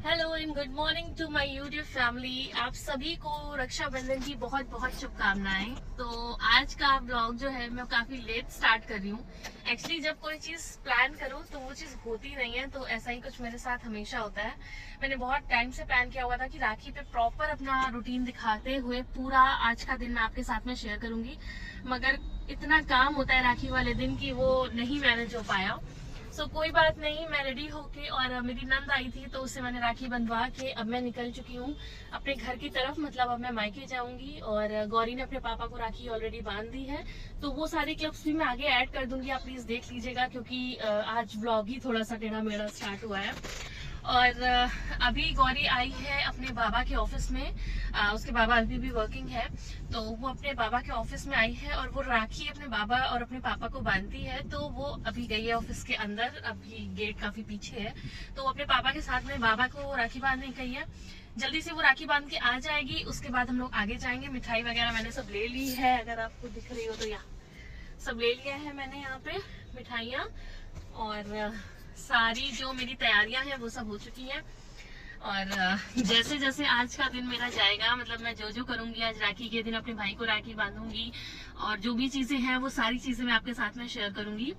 Hello and good morning to my YouTube family. आप सभी को रक्षाबंधन की बहुत बहुत शुभकामनाएं। तो आज का ब्लॉग जो है मैं काफी लेट स्टार्ट कर रही हूँ। एक्चुअली जब कोई चीज प्लान करो तो वो चीज होती नहीं है, तो ऐसा ही कुछ मेरे साथ हमेशा होता है। मैंने बहुत टाइम से प्लान किया हुआ था कि राखी पे प्रॉपर अपना रूटीन दिखाते हुए पूरा आज का दिन मैं आपके साथ में शेयर करूंगी, मगर इतना काम होता है राखी वाले दिन की वो नहीं मैनेज हो पाया। कोई बात नहीं, मैं रेडी होके और मेरी नंद आई थी तो उससे मैंने राखी बंधवा के अब मैं निकल चुकी हूँ अपने घर की तरफ। मतलब अब मैं मायके जाऊंगी और गौरी ने अपने पापा को राखी ऑलरेडी बांध दी है, तो वो सारी क्लिप्स भी मैं आगे ऐड कर दूंगी, आप प्लीज देख लीजिएगा क्योंकि आज ब्लॉग ही थोड़ा सा टेढ़ा मेढ़ा स्टार्ट हुआ है। और अभी गौरी आई है अपने बाबा के ऑफिस में। उसके बाबा अभी भी वर्किंग है, तो वो अपने बाबा के ऑफिस में आई है और वो राखी अपने बाबा और अपने पापा को बांधती है। तो वो अभी गई है ऑफिस के अंदर, अभी गेट काफी पीछे है, तो वो अपने पापा के साथ में बाबा को राखी बांधने गई है। जल्दी से वो राखी बांध के आ जाएगी, उसके बाद हम लोग आगे जाएंगे। मिठाई वगैरह मैंने सब ले ली है, अगर आपको दिख रही हो तो यहाँ सब ले लिया है मैंने यहाँ पे मिठाइयाँ, और सारी जो मेरी तैयारियां हैं वो सब हो चुकी हैं। और जैसे जैसे आज का दिन मेरा जाएगा, मतलब मैं जो जो करूंगी आज राखी के दिन, अपने भाई को राखी बांधूंगी और जो भी चीजें हैं वो सारी चीजें मैं आपके साथ में शेयर करूंगी।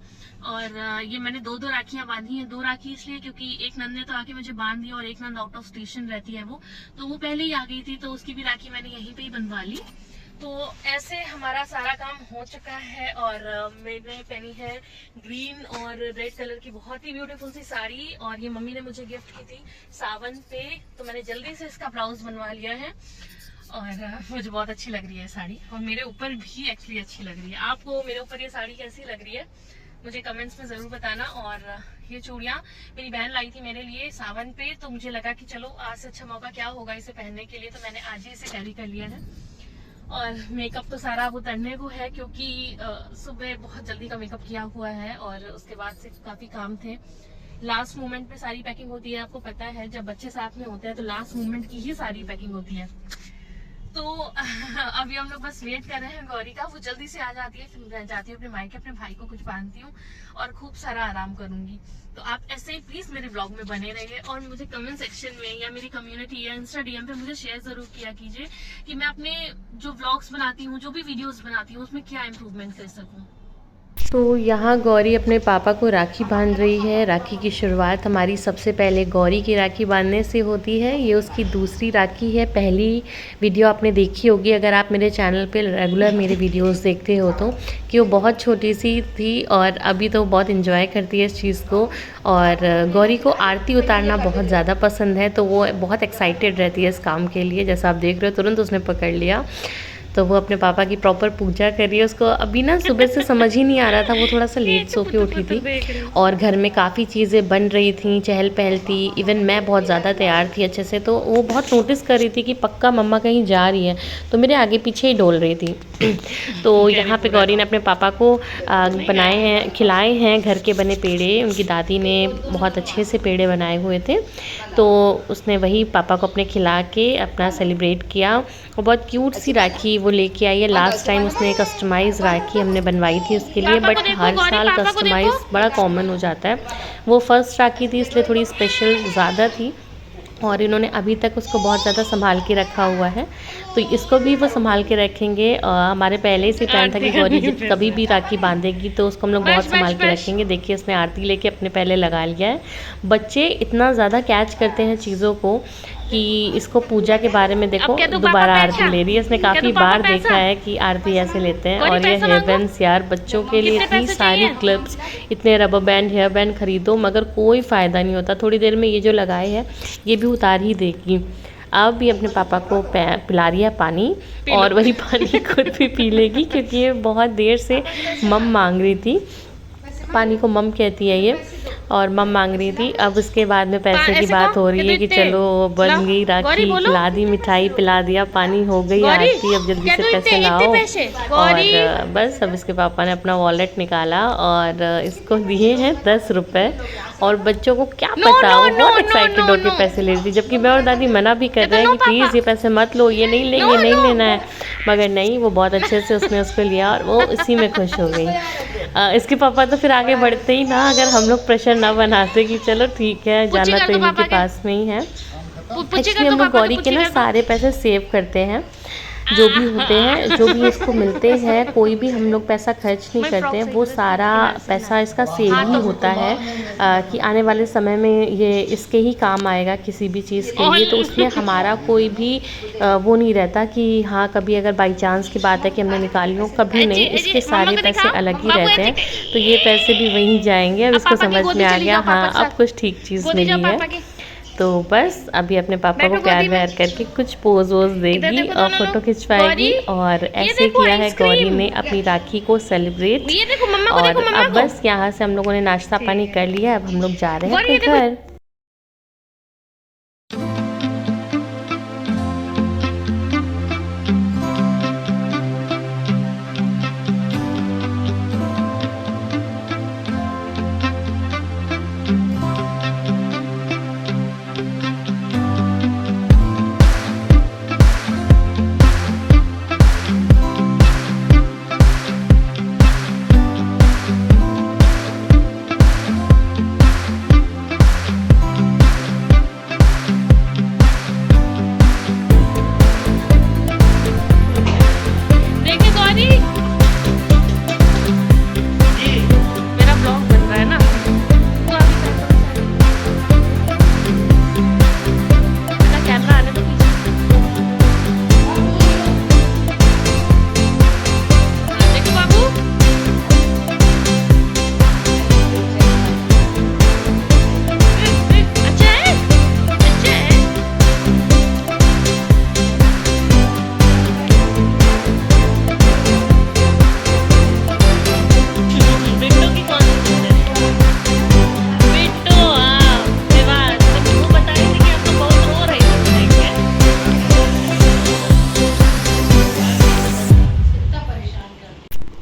और ये मैंने दो राखियां बांधी हैं। 2 राखी इसलिए क्योंकि एक नंद ने तो आके मुझे बांध दी और एक नंद आउट ऑफ स्टेशन रहती है, वो तो वो पहले ही आ गई थी, तो उसकी भी राखी मैंने यहीं पे ही बंधवा ली। तो ऐसे हमारा सारा काम हो चुका है। और मैंने पहनी है ग्रीन और रेड कलर की बहुत ही ब्यूटीफुल सी साड़ी, और ये मम्मी ने मुझे गिफ्ट की थी सावन पे, तो मैंने जल्दी से इसका ब्लाउज बनवा लिया है और मुझे बहुत अच्छी लग रही है साड़ी, और मेरे ऊपर भी एक्चुअली अच्छी लग रही है। आपको मेरे ऊपर ये साड़ी कैसी लग रही है मुझे कमेंट्स में जरूर बताना। और ये चूड़ियाँ मेरी बहन लाई थी मेरे लिए सावन पे, तो मुझे लगा कि चलो आज से अच्छा मौका क्या होगा इसे पहनने के लिए, तो मैंने आज ही इसे कैरी कर लिया है। और मेकअप तो सारा अब उतरने को है क्योंकि सुबह बहुत जल्दी का मेकअप किया हुआ है और उसके बाद से काफी काम थे। लास्ट मोमेंट पे सारी पैकिंग होती है, आपको पता है जब बच्चे साथ में होते हैं तो लास्ट मोमेंट की ही सारी पैकिंग होती है। तो अभी हम लोग बस वेट कर रहे हैं गौरी का, वो जल्दी से आ जाती है, फिर मैं जाती हूँ अपने मायके, अपने भाई को कुछ बांधती हूँ और खूब सारा आराम करूंगी। तो आप ऐसे ही प्लीज मेरे ब्लॉग में बने रहिए और मुझे कमेंट सेक्शन में या मेरी कम्युनिटी या इंस्टा डीएम पे मुझे शेयर जरूर किया कीजिए कि मैं अपने जो व्लॉग्स बनाती हूँ, जो भी वीडियोस बनाती हूँ, उसमें क्या इम्प्रूवमेंट कर सकूँ। तो यहाँ गौरी अपने पापा को राखी बांध रही है। राखी की शुरुआत हमारी सबसे पहले गौरी की राखी बांधने से होती है। ये उसकी दूसरी राखी है। पहली वीडियो आपने देखी होगी अगर आप मेरे चैनल पे रेगुलर मेरे वीडियोस देखते हो तो, कि वो बहुत छोटी सी थी और अभी तो बहुत इन्जॉय करती है इस चीज़ को। और गौरी को आरती उतारना बहुत ज़्यादा पसंद है, तो वो बहुत एक्साइटेड रहती है इस काम के लिए। जैसा आप देख रहे हो तुरंत उसने पकड़ लिया, तो वो अपने पापा की प्रॉपर पूजा कर रही है। उसको अभी ना सुबह से समझ ही नहीं आ रहा था, वो थोड़ा सा लेट सो के उठी थी और घर में काफ़ी चीज़ें बन रही थी, चहल पहल थी। इवन मैं बहुत ज़्यादा तैयार थी अच्छे से, तो वो बहुत नोटिस कर रही थी कि पक्का मम्मा कहीं जा रही है, तो मेरे आगे पीछे ही डोल रही थी। तो यहाँ पे गौरी ने अपने पापा को बनाए हैं, खिलाए हैं घर के बने पेड़े। उनकी दादी ने बहुत अच्छे से पेड़े बनाए हुए थे, तो उसने वही पापा को अपने खिला के अपना सेलिब्रेट किया। और बहुत क्यूट सी राखी वो लेके आई है। लास्ट टाइम उसने कस्टमाइज़ राखी हमने बनवाई थी उसके लिए, बट हर साल कस्टमाइज़ बड़ा कॉमन हो जाता है। वो फर्स्ट राखी थी इसलिए थोड़ी स्पेशल ज़्यादा थी, और इन्होंने अभी तक उसको बहुत ज़्यादा संभाल के रखा हुआ है, तो इसको भी वो संभाल के रखेंगे। हमारे पहले से प्लान था कि गौरी जब कभी भी राखी बांधेगी तो उसको हम लोग बहुत संभाल के रखेंगे। देखिए उसने आरती लेके अपने पहले लगा लिया है। बच्चे इतना ज़्यादा कैच करते हैं चीज़ों को कि इसको पूजा के बारे में देखो दोबारा आरती ले रही है। इसने काफ़ी बार देखा है कि आरती ऐसे लेते हैं। और ये हेयर बैंड्स, यार बच्चों के लिए इतनी सारी क्लिप्स, इतने रबर बैंड, हेयर बैंड खरीदो मगर कोई फ़ायदा नहीं होता। थोड़ी देर में ये जो लगाए हैं ये भी उतार ही देगी। अब ये अपने पापा को पिला रही है पानी, और वही पानी खुद भी पी लेगी क्योंकि ये बहुत देर से मम मांग रही थी। पानी को मम कहती है ये, और मम मांग रही थी। अब उसके बाद में पैसे की बात हो रही है कि चलो बन गई राखी, खिला दी मिठाई, पिला दिया, पानी हो गई आरती, अब जल्दी से पैसे लाओ। और बस अब इसके पापा ने अपना वॉलेट निकाला और इसको दिए हैं 10 रुपये। और बच्चों को क्या पता, वो बहुत एक्साइटेड होकर पैसे ले रही थी, जबकि मैं और दादी मना भी कर रहे हैं कि प्लीज़ ये पैसे मत लो, ये नहीं लेंगे, नहीं लेना है, मगर नहीं, वो बहुत अच्छे से उसने उसको लिया और वो इसी में खुश हो गई। इसके पापा तो फिर आगे बढ़ते ही ना, अगर हम लोग प्रेशर ना बनाते कि चलो ठीक है जाना तो इन्हीं के पास में ही है। एक्चुअली हम लोग गौरी के ना सारे पैसे सेव करते हैं, जो भी होते हैं, जो भी इसको मिलते हैं, कोई भी हम लोग पैसा खर्च नहीं करते हैं, वो सारा पैसा इसका सेव ही होता है कि आने वाले समय में ये इसके ही काम आएगा किसी भी चीज़ के लिए। तो उसमें हमारा कोई भी वो नहीं रहता कि हाँ कभी अगर बाई चांस की बात है कि हमने निकाली हो, कभी नहीं। इसके सारे पैसे अलग ही रहते हैं, तो ये पैसे भी वहीं जाएंगे। अब इसको समझ में आ गया हाँ अब कुछ ठीक चीज़ मिली है। तो बस अभी अपने पापा को प्यार व्यार करके कुछ पोज वोज देगी और फोटो खिंचवाएगी। और ऐसे किया है गौरी ने अपनी राखी को सेलिब्रेट। और अब बस यहाँ से हम लोगों ने नाश्ता पानी कर लिया, अब हम लोग जा रहे हैं अपने घर।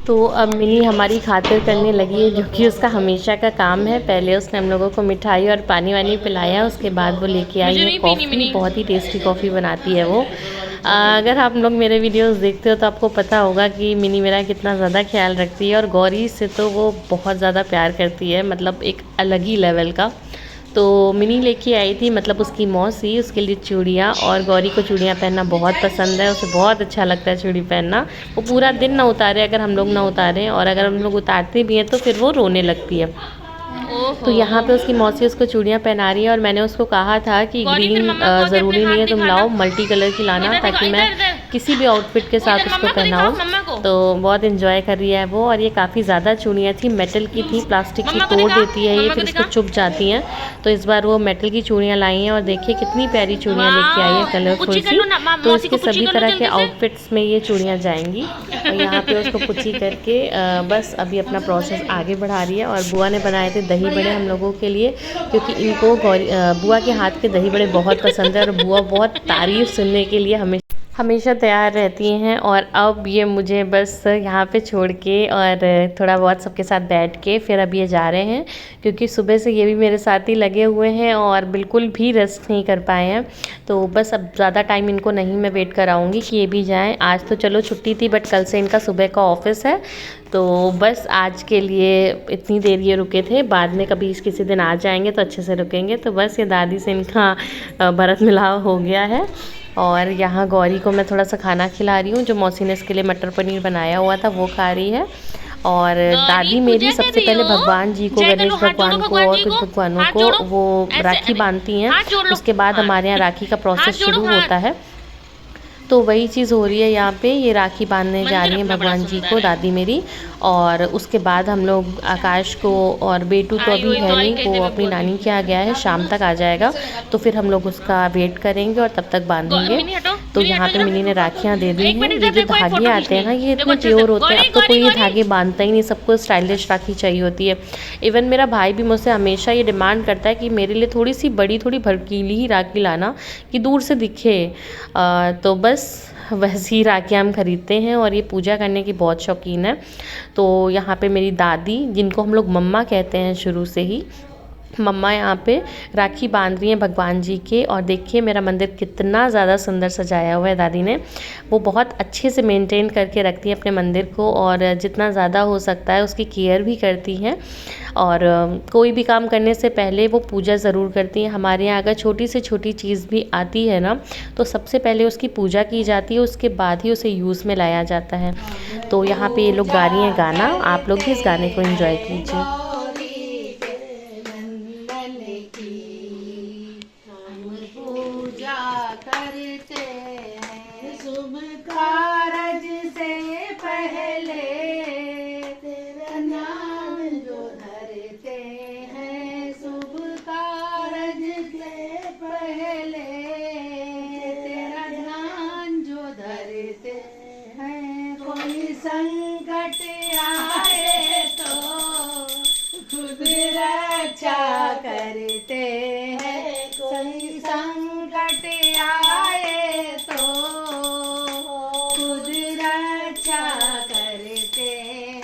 तो अब मिनी हमारी खातिर करने लगी है, जो कि उसका हमेशा का काम है। पहले उसने हम लोगों को मिठाई और पानी वानी पिलाया, उसके बाद वो लेके आई है कॉफ़ी। बहुत ही टेस्टी कॉफ़ी बनाती है वो। अगर आप लोग मेरे वीडियोस देखते हो तो आपको पता होगा कि मिनी मेरा कितना ज़्यादा ख्याल रखती है, और गौरी से तो वो बहुत ज़्यादा प्यार करती है, मतलब एक अलग ही लेवल का। तो मिनी लेके आई थी, मतलब उसकी मौसी, उसके लिए चूड़ियाँ। और गौरी को चूड़ियाँ पहनना बहुत पसंद है, उसे बहुत अच्छा लगता है चूड़ी पहनना। वो पूरा दिन ना उतारे अगर हम लोग ना उतारें, और अगर हम लोग उतारते भी हैं तो फिर वो रोने लगती है। तो यहाँ पे उसकी मौसी उसको चूड़ियाँ पहना रही है, और मैंने उसको कहा था कि ग्रीन ज़रूरी नहीं है, तुम लाओ मल्टी कलर की लाना, ताकि मैं किसी भी आउटफिट के साथ उसको पहनाऊँ। तो बहुत इन्जॉय कर रही है वो। और ये काफ़ी ज़्यादा चूड़ियाँ थी, मेटल की थी, प्लास्टिक की तोड़ देती है ये, फिर इसको चुभ जाती हैं। तो इस बार वो मेटल की चूड़ियाँ लाई हैं, और देखिए कितनी प्यारी चूड़ियाँ लेके आई है, कलरफुल सी। तो इसके सभी तरह के आउटफिट्स में ये चूड़ियाँ जाएंगी। और यहाँ पे उसको पुच्ची करके बस अभी अपना प्रोसेस आगे बढ़ा रही है। और बुआ ने बनाए थे दही बड़े हम लोगों के लिए, क्योंकि इनको बुआ के हाथ के दही बड़े बहुत पसंद है, और बुआ बहुत तारीफ़ सुनने के लिए हमेशा तैयार रहती हैं। और अब ये मुझे बस यहाँ पे छोड़ के और थोड़ा बहुत सबके साथ बैठ के फिर अब ये जा रहे हैं, क्योंकि सुबह से ये भी मेरे साथ ही लगे हुए हैं और बिल्कुल भी रेस्ट नहीं कर पाए हैं। तो बस अब ज़्यादा टाइम इनको नहीं मैं वेट कराऊंगी कि ये भी जाएं। आज तो चलो छुट्टी थी, बट कल से इनका सुबह का ऑफिस है। तो बस आज के लिए इतनी देर ये रुके थे, बाद में कभी किसी दिन आ जाएंगे तो अच्छे से रुकेंगे। तो बस ये दादी से इनका भरत मिलाव हो गया है। और यहाँ गौरी को मैं थोड़ा सा खाना खिला रही हूँ, जो मौसी ने इसके लिए मटर पनीर बनाया हुआ था वो खा रही है। और दादी मेरी सबसे पहले भगवान जी को, गणेश भगवान को और कुछ भगवानों को वो राखी बांधती हैं। उसके बाद हमारे यहाँ राखी का प्रोसेस शुरू होता है। तो वही चीज़ हो रही है यहाँ पे, ये राखी बांधने जा रही हैं भगवान जी को दादी मेरी। और उसके बाद हम लोग आकाश को, और बेटू तो अभी है नहीं, वो अपनी नानी के यहाँ गया है, शाम तक आ जाएगा। तो फिर हम लोग उसका वेट करेंगे और तब तक बांधेंगे। तो यहाँ पे मिनी ने राखियाँ दे दी हैं। ये जो धागे आते हैं ना, ये इतने प्योर होते हैं, अब तो कोई ये धागे बांधता ही नहीं, सबको स्टाइलिश राखी चाहिए होती है। इवन मेरा भाई भी मुझसे हमेशा ये डिमांड करता है कि मेरे लिए थोड़ी सी बड़ी, थोड़ी भड़कीली ही राखी लाना कि दूर से दिखे। तो बस वैसी ही राखियाँ हम खरीदते हैं, और ये पूजा करने की बहुत शौकीन है। तो यहाँ पे मेरी दादी, जिनको हम लोग मम्मा कहते हैं शुरू से ही, मम्मा यहाँ पे राखी बांध रही हैं भगवान जी के। और देखिए मेरा मंदिर कितना ज़्यादा सुंदर सजाया हुआ है। दादी ने वो बहुत अच्छे से मेंटेन करके रखती हैं अपने मंदिर को, और जितना ज़्यादा हो सकता है उसकी केयर भी करती हैं। और कोई भी काम करने से पहले वो पूजा ज़रूर करती हैं। हमारे यहाँ अगर छोटी से छोटी चीज़ भी आती है ना, तो सबसे पहले उसकी पूजा की जाती है, उसके बाद ही उसे यूज़ में लाया जाता है। तो यहाँ पे ये लोग गा रही हैं गाना, आप लोग भी इस गाने को एंजॉय कीजिए। शुभ कारज से पहले तेरा नाम जो धरते हैं, शुभ कारज से पहले तेरा ध्यान जो धरते हैं। कोई संकट आए तो खुद रक्षा करते हैं, कोई संकट आए तो खुद रक्षा करते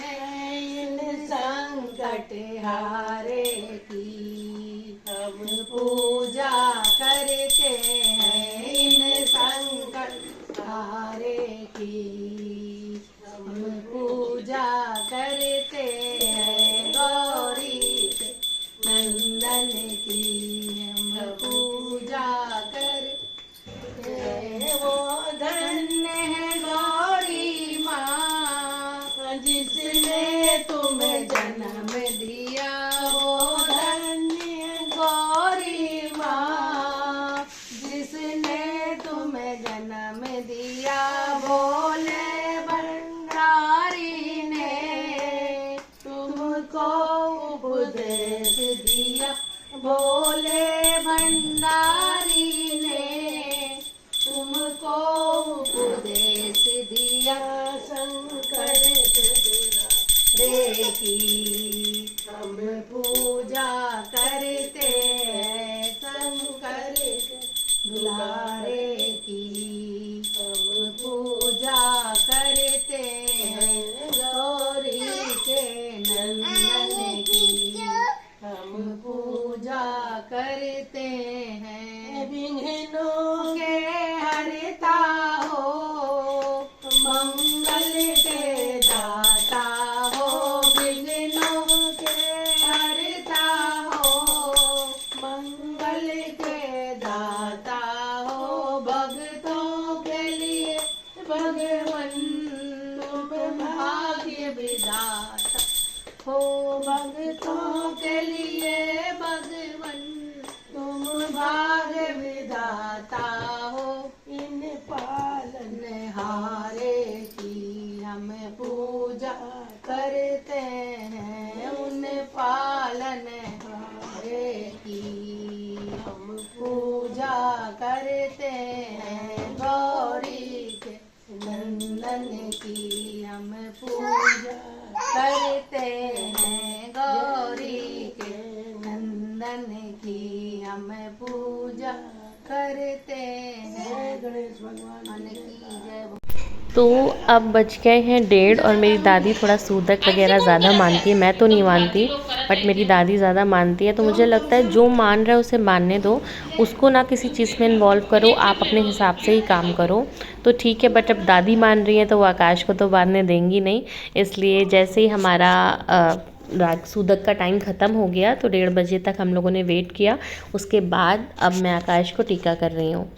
हैं। इन संकट हारे की हम पूजा करते हैं, इन संकट हारे की हम पूजा करते हैं। गौरी के नंदन की हम पूजा करते हैं। वो धन्य है गौरी माँ जिसने तुम्हें जन्म दिया, वो धन्य है गौरी माँ जिसने तुम्हें जन्म दिया। भोले भंडारी ने तुमको उपदेश दिया, भोले भंडारी ने तुमको उपदेश दिया। शंकर रे की हम पूजा करते हैं, शंकर दुलारे की हम पूजा करते हैं। गौरी के नंदन की हम पूजा करते हैं। विघ्नों के हरता हो, मंगल के दाता हो, विघ्नों के हरता हो, मंगल के दाता हो। भक्तों के लिए भगवन तुम भाग्य विधाता हो, भक्तों के लिए भगवन तुम भाग्य विधाता हो। इन पालन हारे की हम पूजा करते हैं, उन पालन हारे की हम पूजा करते हैं। गौरी के नंदन की हम पूजा करते हैं, गौरी के नंदन की हम पूजा करते हैं। गणेश भगवान की जय। तो अब बज गए हैं 1:30 और मेरी दादी थोड़ा सूतक वगैरह ज़्यादा मानती है। मैं तो नहीं मानती, बट मेरी दादी ज़्यादा मानती है। तो मुझे लगता है जो मान रहा है उसे मानने दो, उसको ना किसी चीज़ में इन्वॉल्व करो, आप अपने हिसाब से ही काम करो। तो ठीक है, बट अब दादी मान रही है तो वो आकाश को तो बांधने देंगी नहीं। इसलिए जैसे ही हमारा सूतक का टाइम ख़त्म हो गया तो 1:30 बजे तक हम लोगों ने वेट किया। उसके बाद अब मैं आकाश को टीका कर रही हूँ।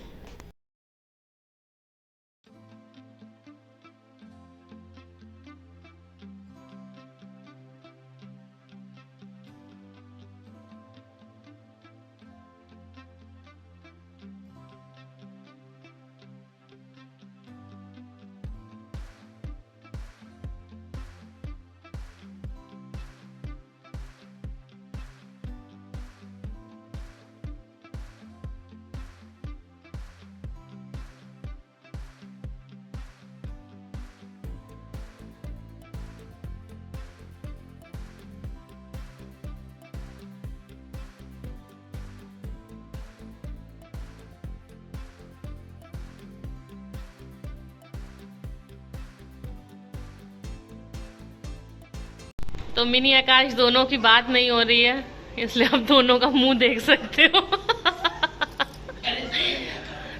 तो मिनी आकाश दोनों की बात नहीं हो रही है। इसलिए आप दोनों का मुंह देख सकते हो।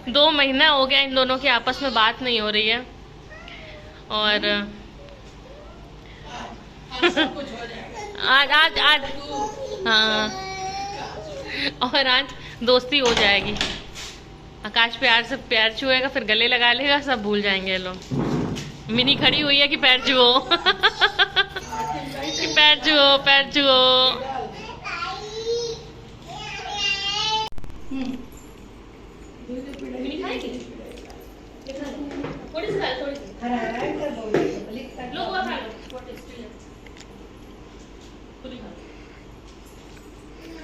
2 महीना हो गया इन दोनों की आपस में बात नहीं हो रही है और आज आज आज हाँ, और आज दोस्ती हो जाएगी। आकाश प्यार से पैर छुएगा, फिर गले लगा लेगा, सब भूल जाएंगे ये लोग। मिनी खड़ी हुई है कि पैर छुओ। कि पैर छुओ, पैर छुओ।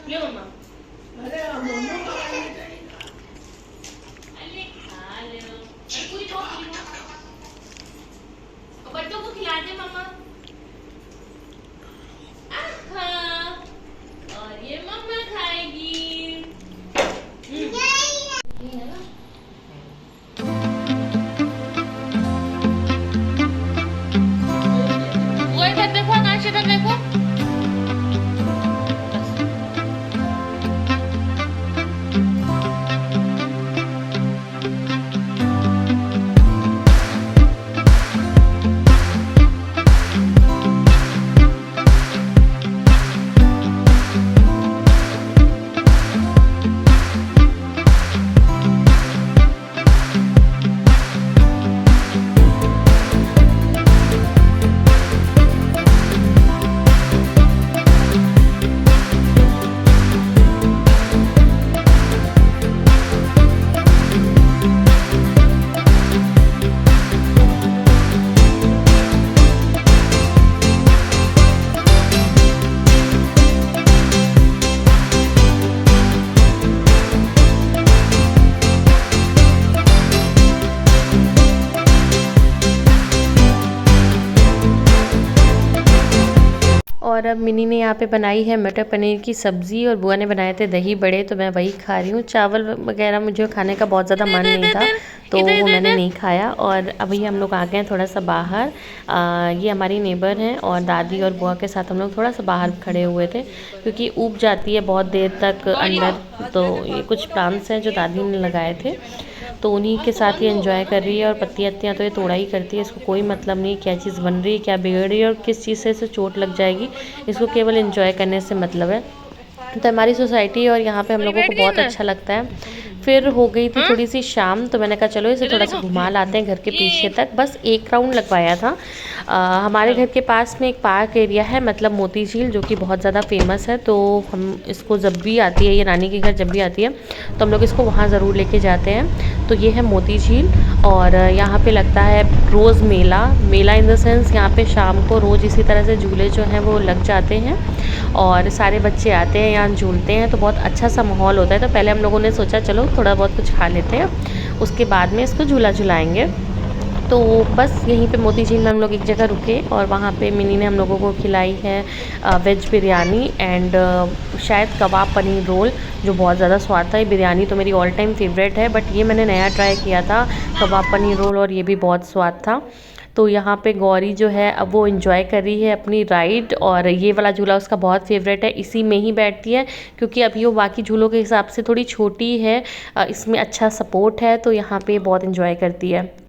ले मम्मा, बच्चों को खिला दे मम्मा। और ये मम्मा खाएगी। वो इधर देखो, आकाश इधर देखो। और अब मिनी ने यहाँ पे बनाई है मटर पनीर की सब्ज़ी और बुआ ने बनाए थे दही बड़े, तो मैं वही खा रही हूँ। चावल वगैरह मुझे खाने का बहुत ज़्यादा मन नहीं था, तो वो मैंने नहीं खाया। और अभी हम लोग आ गए हैं थोड़ा सा बाहर। ये हमारी नेबर हैं और दादी और बुआ के साथ हम लोग थोड़ा सा बाहर खड़े हुए थे, क्योंकि ऊब जाती है बहुत देर तक अंदर। तो ये कुछ प्लांट्स हैं जो दादी ने लगाए थे, तो उन्हीं के साथ ये एंजॉय कर रही है। और पत्तियाँ तो ये तोड़ा ही करती है, इसको कोई मतलब नहीं क्या चीज़ बन रही है, क्या बिगड़ रही है और किस चीज़ से इसे चोट लग जाएगी। इसको केवल एंजॉय करने से मतलब है। तो हमारी सोसाइटी और यहाँ पे हम लोगों को बहुत अच्छा लगता है। फिर हो गई थी थोड़ी सी शाम, तो मैंने कहा चलो इसे थोड़ा सा घुमा लाते हैं घर के पीछे तक। बस 1 राउंड लगवाया था। हमारे घर के पास में एक पार्क एरिया है, मतलब मोती झील, जो कि बहुत ज़्यादा फेमस है। तो हम इसको जब भी आती है, ये नानी के घर जब भी आती है, तो हम लोग इसको वहाँ ज़रूर लेके जाते हैं। तो ये है मोती झील और यहाँ पे लगता है रोज़ मेला। मेला इन द सेंस यहाँ पे शाम को रोज़ इसी तरह से झूले जो हैं वो लग जाते हैं और सारे बच्चे आते हैं यहाँ झूलते हैं। तो बहुत अच्छा सा माहौल होता है। तो पहले हम लोगों ने सोचा चलो थोड़ा बहुत कुछ खा लेते हैं, उसके बाद में इसको झूला झुलाएंगे। तो बस यहीं पे मोती झील में हम लोग एक जगह रुके और वहाँ पे मिनी ने हम लोगों को खिलाई है वेज बिरयानी एंड शायद कबाब पनीर रोल, जो बहुत ज़्यादा स्वाद था। ये बिरयानी तो मेरी ऑल टाइम फेवरेट है, बट ये मैंने नया ट्राई किया था कबाब पनीर रोल और ये भी बहुत स्वाद था। तो यहाँ पे गौरी जो है अब वो एंजॉय कर रही है अपनी राइड, और ये वाला झूला उसका बहुत फेवरेट है, इसी में ही बैठती है क्योंकि अभी वो बाकी झूलों के हिसाब से थोड़ी छोटी है, इसमें अच्छा सपोर्ट है, तो यहाँ पे बहुत एंजॉय करती है।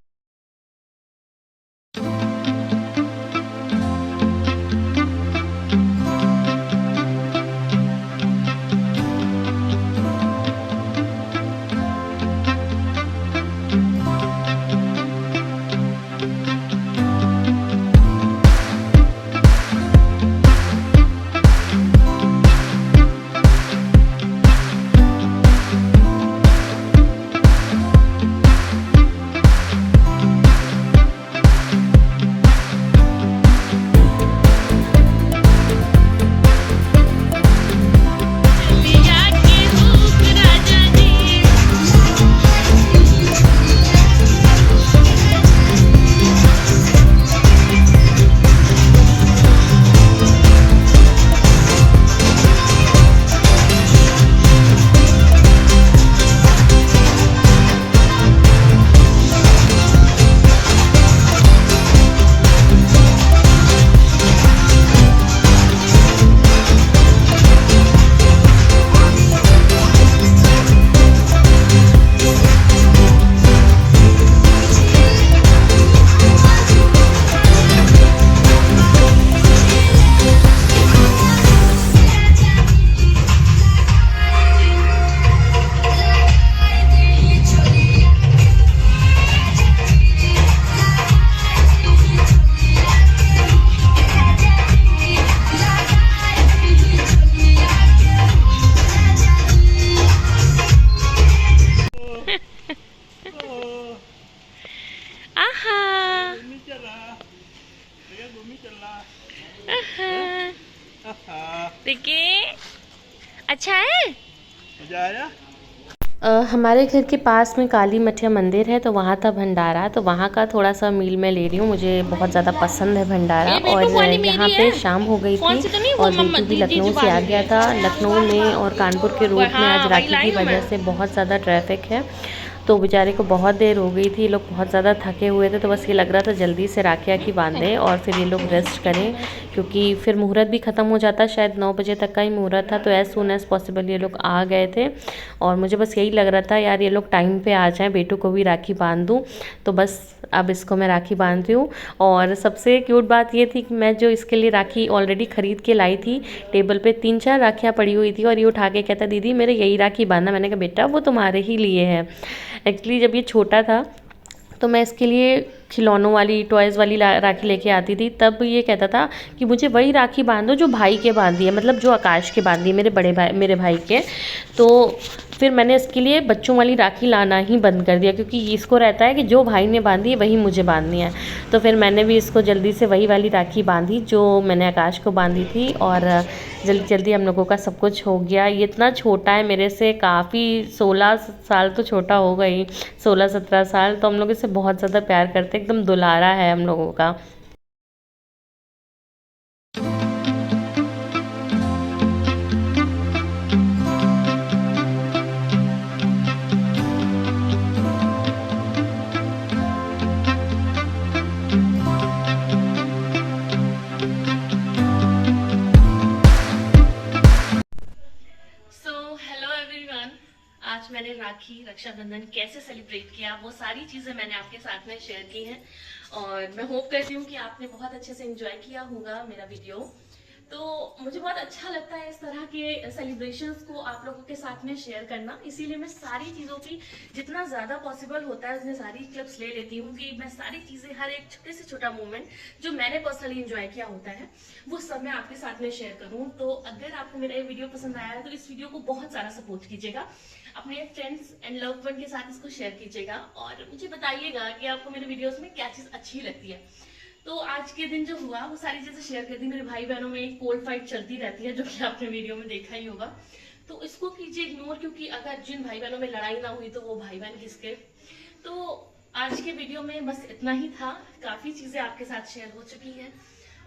हमारे घर के पास में काली मठिया मंदिर है, तो वहाँ था भंडारा, तो वहाँ का थोड़ा सा मील मैं ले रही हूँ। मुझे बहुत ज़्यादा पसंद है भंडारा। और यहाँ पे शाम हो गई थी और बेटू भी लखनऊ से आ गया था। लखनऊ में और कानपुर के रूट में आज राखी की वजह से बहुत ज़्यादा ट्रैफिक है, तो बेचारे को बहुत देर हो गई थी। ये लोग बहुत ज़्यादा थके हुए थे, तो बस ये लग रहा था जल्दी से राखी आखी बांधें और फिर ये लोग रेस्ट करें, क्योंकि फिर मुहूर्त भी ख़त्म हो जाता। शायद 9 बजे तक का ही मुहूर्त था, तो एज़ सून एज़ पॉसिबल ये लोग आ गए थे। और मुझे बस यही लग रहा था यार ये लोग टाइम पे आ जाएं, बेटू को भी राखी बांध दूँ। तो बस अब इसको मैं राखी बांध रही हूँ। और सबसे क्यूट बात ये थी कि मैं जो इसके लिए राखी ऑलरेडी ख़रीद के लाई थी, टेबल पे 3-4 राखियाँ पड़ी हुई थी और ये उठा के कहता दीदी मेरे यही राखी बांधना। मैंने कहा बेटा वो तुम्हारे ही लिए है। एक्चुअली जब ये छोटा था तो मैं इसके लिए खिलौनों वाली टॉयज़ वाली राखी लेके आती थी, तब ये कहता था कि मुझे वही राखी बांधो जो भाई के बांधी है, मतलब जो आकाश के बांधी है, मेरे भाई के। तो फिर मैंने इसके लिए बच्चों वाली राखी लाना ही बंद कर दिया, क्योंकि इसको रहता है कि जो भाई ने बांधी है वही मुझे बांधनी है। तो फिर मैंने भी इसको जल्दी से वही वाली राखी बांधी जो मैंने आकाश को बांधी थी। और जल्दी जल्दी हम लोगों का सब कुछ हो गया। ये इतना छोटा है मेरे से काफ़ी, 16 साल तो छोटा हो गई, 16-17 साल। तो हम लोग इससे बहुत ज़्यादा प्यार करते हैं, एकदम दुलारा है हम लोगों का। आज मैंने राखी रक्षाबंधन कैसे सेलिब्रेट किया वो सारी चीजें मैंने आपके साथ में शेयर की हैं, और मैं होप करती हूँ कि आपने बहुत अच्छे से एंजॉय किया होगा मेरा वीडियो। तो मुझे बहुत अच्छा लगता है इस तरह के सेलिब्रेशंस को आप लोगों के साथ में शेयर करना, इसीलिए मैं सारी चीज़ों की जितना ज़्यादा पॉसिबल होता है उसमें सारी क्लिप्स ले लेती हूँ कि मैं सारी चीज़ें, हर एक छोटे से छोटा मोमेंट जो मैंने पर्सनली एंजॉय किया होता है वो सब मैं आपके साथ में शेयर करूँ। तो अगर आपको मेरा ये वीडियो पसंद आया है तो इस वीडियो को बहुत सारा सपोर्ट कीजिएगा, अपने फ्रेंड्स एंड लव्ड वन के साथ इसको शेयर कीजिएगा और मुझे बताइएगा कि आपको मेरे वीडियोस में क्या चीज़ अच्छी लगती है। तो आज के दिन जो हुआ वो सारी चीजें शेयर कर दी। मेरे भाई बहनों में एक कोल्ड फाइट चलती रहती है जो कि आपने वीडियो में देखा ही होगा, तो इसको कीजिए इग्नोर, क्योंकि अगर जिन भाई बहनों में लड़ाई ना हुई तो वो भाई बहन किसके। तो आज के वीडियो में बस इतना ही था, काफी चीजें आपके साथ शेयर हो चुकी हैं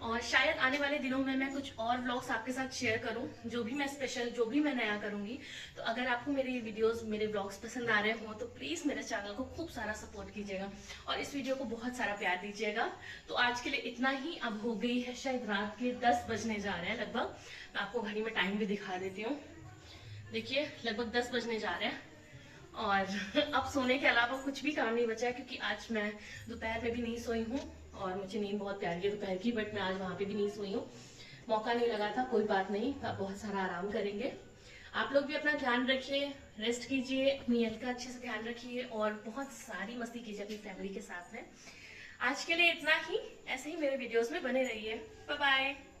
और शायद आने वाले दिनों में मैं कुछ और व्लॉग्स आपके साथ शेयर करूं, जो भी मैं स्पेशल, जो भी मैं नया करूंगी। तो अगर आपको मेरे वीडियोस, मेरे व्लॉग्स पसंद आ रहे हो तो प्लीज मेरे चैनल को खूब सारा सपोर्ट कीजिएगा और इस वीडियो को बहुत सारा प्यार दीजिएगा। तो आज के लिए इतना ही। अब हो गई है शायद रात के 10 बजने जा रहे हैं लगभग। मैं आपको घड़ी में टाइम भी दिखा देती हूँ, देखिए लगभग 10 बजने जा रहे हैं और अब सोने के अलावा कुछ भी काम नहीं बचा है, क्योंकि आज मैं दोपहर में भी नहीं सोई हूँ और मुझे नींद बहुत प्यारी है दोपहर की, बट मैं आज वहां पे भी नहीं सोई हूँ, मौका नहीं लगा था। कोई बात नहीं, आप बहुत सारा आराम करेंगे। आप लोग भी अपना ध्यान रखिए, रेस्ट कीजिए, अपनी हेल्थ का अच्छे से ध्यान रखिए और बहुत सारी मस्ती कीजिए अपनी फैमिली के साथ में। आज के लिए इतना ही, ऐसे ही मेरे वीडियोस में बने रहिए। Bye bye.